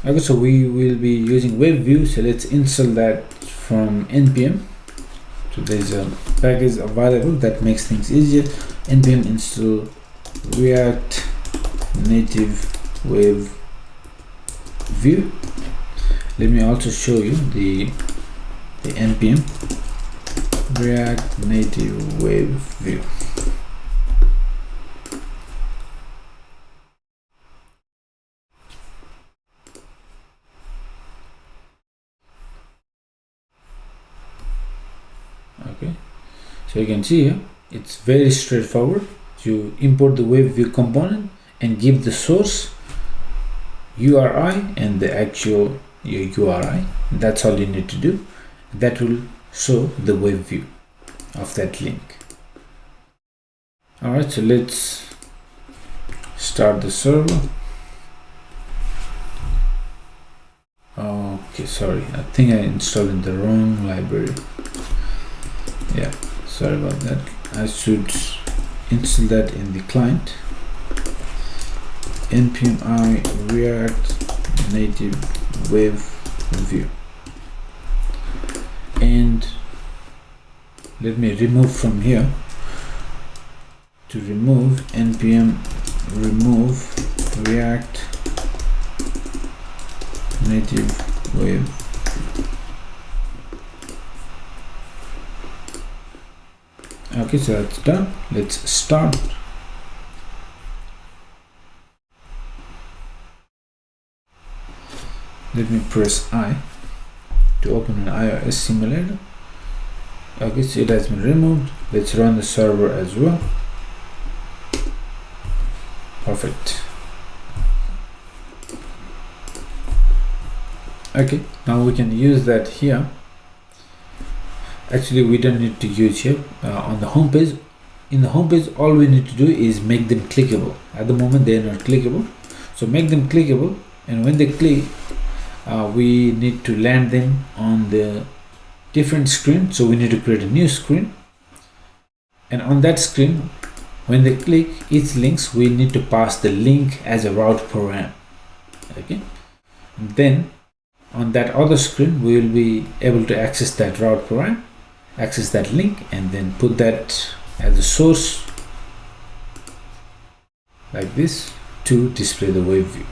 Okay, so we will be using WebView, so let's install that from npm. So there's a package available that makes things easier. Npm install React Native Web View. Let me also show you the npm React Native Web View. Okay, so you can see here it's very straightforward. You import the web view component and give the source URI and the actual URI. That's all you need to do. That will show the web view of that link. All right, so let's start the server. Okay, sorry, I think I installed in the wrong library. Yeah, sorry about that. I should install that in the client. npm I React Native Web View, and let me remove from here. To remove, npm remove React Native Web. Okay, so that's done. Let's start. Let me press I to open an iOS simulator. Okay, so it has been removed. Let's run the server as well. Perfect. Okay, now we can use that here. Actually, we don't need to use here on the home page. In the home page, all we need to do is make them clickable. At the moment, they are not clickable, so make them clickable, and when they click, we need to land them on the different screen. So we need to create a new screen, and on that screen, when they click each links, we need to pass the link as a route param. Okay, and then on that other screen, we will be able to access that route param, access that link, and then put that as a source like this to display the web view.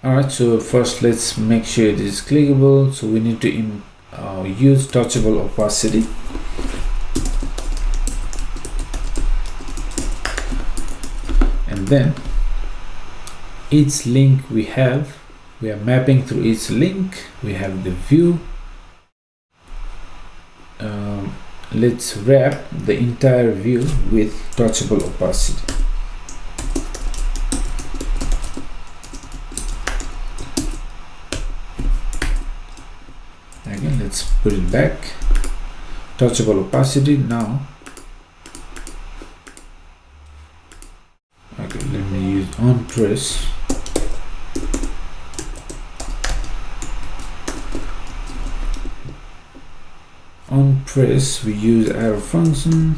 All right, so first let's make sure it is clickable. So we need to use touchable opacity. And then each link we are mapping through each link. We have the view. Let's wrap the entire view with touchable opacity. Again, let's put it back. Touchable opacity now. Okay, let me use on press. On press, we use arrow function.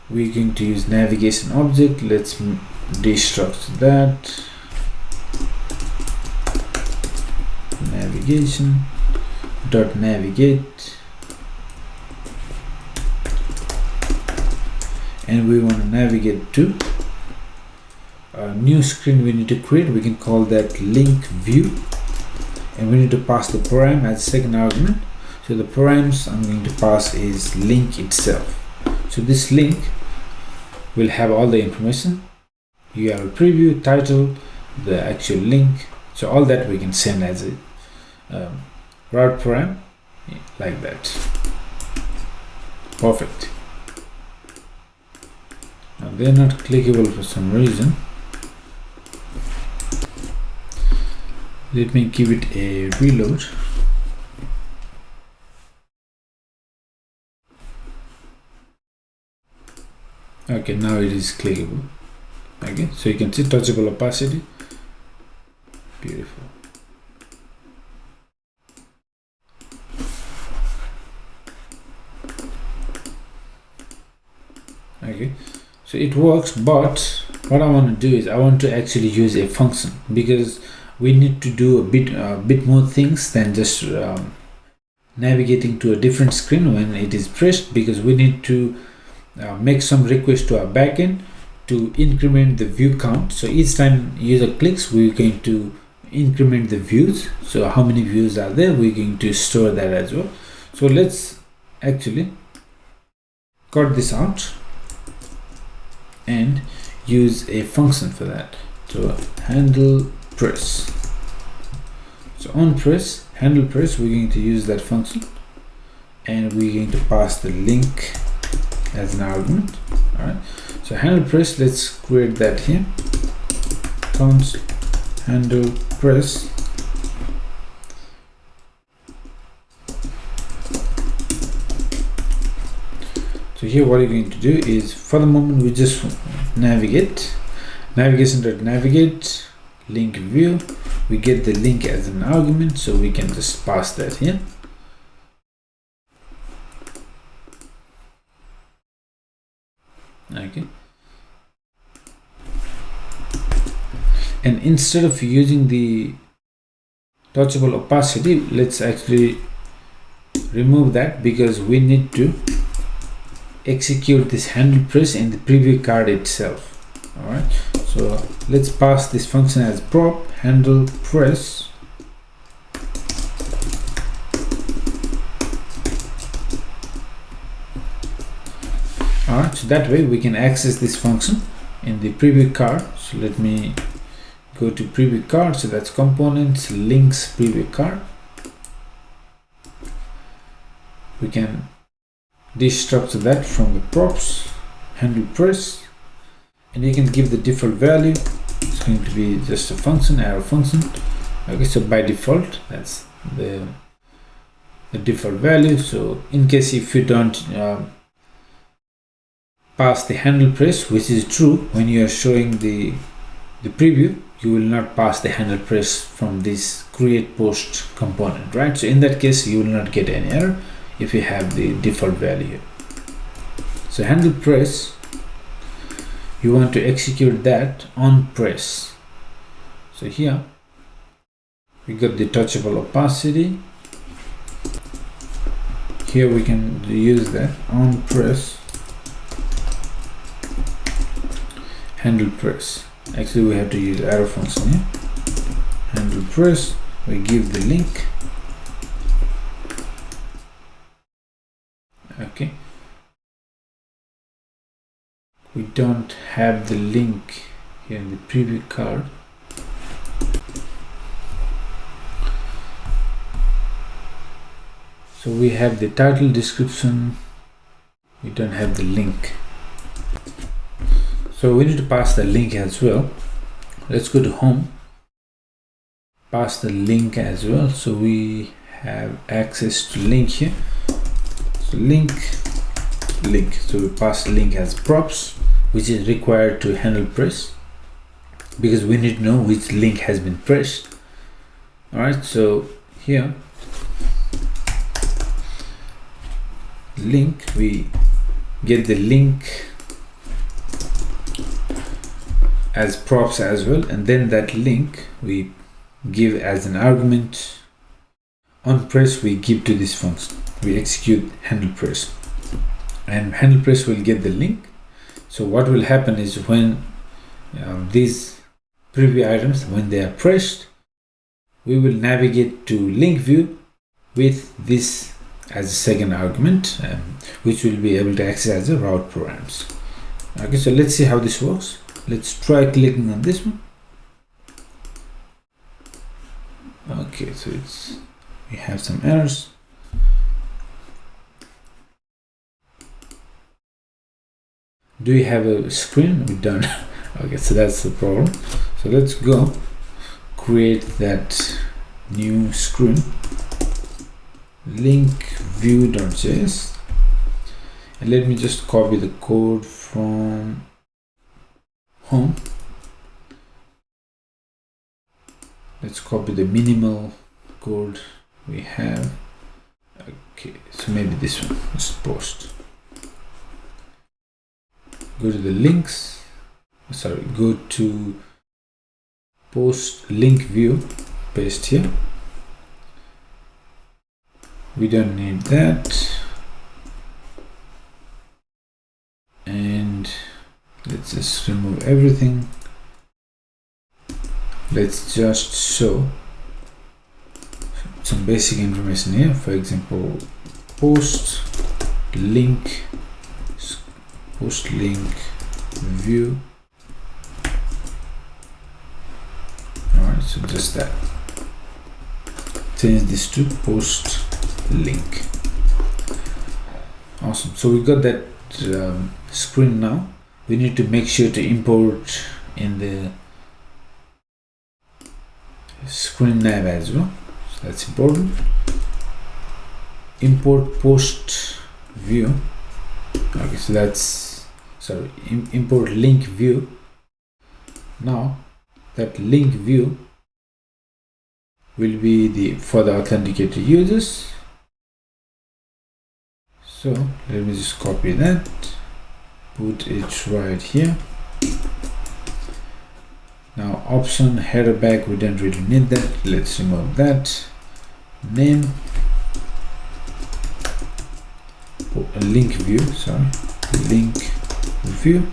We're going to use navigation object. Let's destructure that. Navigation dot navigate, and we want to navigate to a new screen we need to create. We can call that link view, and we need to pass the param as second argument. So the params I'm going to pass is link itself. So this link will have all the information, URL preview, title, the actual link. So all that we can send as a route param like that. Perfect. Now they're not clickable for some reason. Let me give it a reload. Okay, now it is clickable. Okay, so you can see touchable opacity. Beautiful. Okay, so it works, but what I want to do is I want to actually use a function, because we need to do a bit more things than just navigating to a different screen when it is pressed, because we need to make some request to our backend to increment the view count. So each time user clicks, we're going to increment the views. So how many views are there, we're going to store that as well. So let's actually cut this out and use a function for that. So handle press. So on press, handle press, we're going to use that function, and we're going to pass the link as an argument. All right, so handle press, let's create that here. Const handle press. So here what you're going to do is, for the moment, we just navigate, navigation.navigate link view. We get the link as an argument, so we can just pass that here. Okay. And instead of using the touchable opacity, let's actually remove that, because we need to execute this handle press in the preview card itself. All right, so let's pass this function as prop handle press. All right, so that way we can access this function in the preview card. So let me go to preview card. So that's components, links, preview card. We can destructure that from the props handle press, and you can give the default value. It's going to be just a function, arrow function. Okay, so by default that's the default value. So in case if you don't pass the handle press, which is true when you are showing the preview, you will not pass the handle press from this create post component, right? So in that case you will not get any error if you have the default value. So handle press, you want to execute that on press. So here we got the touchable opacity. Here we can use that on press handle press. Actually we have to use arrow function here. Handle press, we give the link. Okay, we don't have the link here in the preview card. So we have the title, description, we don't have the link. So we need to pass the link as well. Let's go to home, pass the link as well, so we have access to link here. So link, so we pass the link as props, which is required to handle press, because we need to know which link has been pressed. All right, so here link, we get the link as props as well, and then that link we give as an argument. On press we give to this function, we execute handle press, and handle press will get the link. So what will happen is when these preview items, when they are pressed, we will navigate to link view with this as a second argument, which will be able to access as a route programs. Okay, so let's see how this works. Let's try clicking on this one. Okay, so we have some errors. Do we have a screen? We don't. Okay, so that's the problem. So let's go create that new screen, link view.js, and let me just copy the code from home. Let's copy the minimal code we have. Okay, so maybe this one is post. Go to the links, sorry, go to post link view, paste here. We don't need that, and let's just remove everything. Let's just show some basic information here. For example, post link view. Alright, so just that. Change this to post link. Awesome. So we got that screen now. We need to make sure to import in the screen nav as well. So that's important. Import post view. Okay, so that's import link view. Now that link view will be for the authenticated users. So let me just copy that, put it right here. Now option header back, we don't really need that. Let's remove that. Name, link view, link view,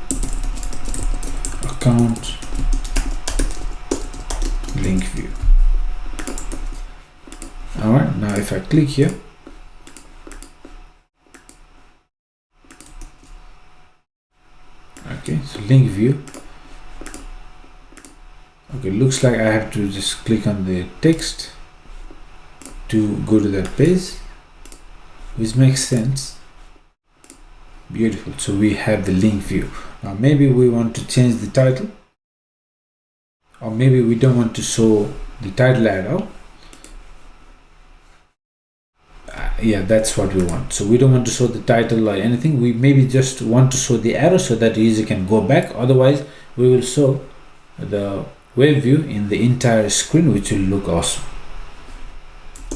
account, link view. All right, now if I click here, okay, so link view. Okay, looks like I have to just click on the text to go to that page, which makes sense. Beautiful. So we have the link view. Now maybe we want to change the title, or maybe we don't want to show the title at all. Yeah, that's what we want. So we don't want to show the title or anything. We maybe just want to show the arrow so that the user can go back. Otherwise we will show the web view in the entire screen, which will look awesome.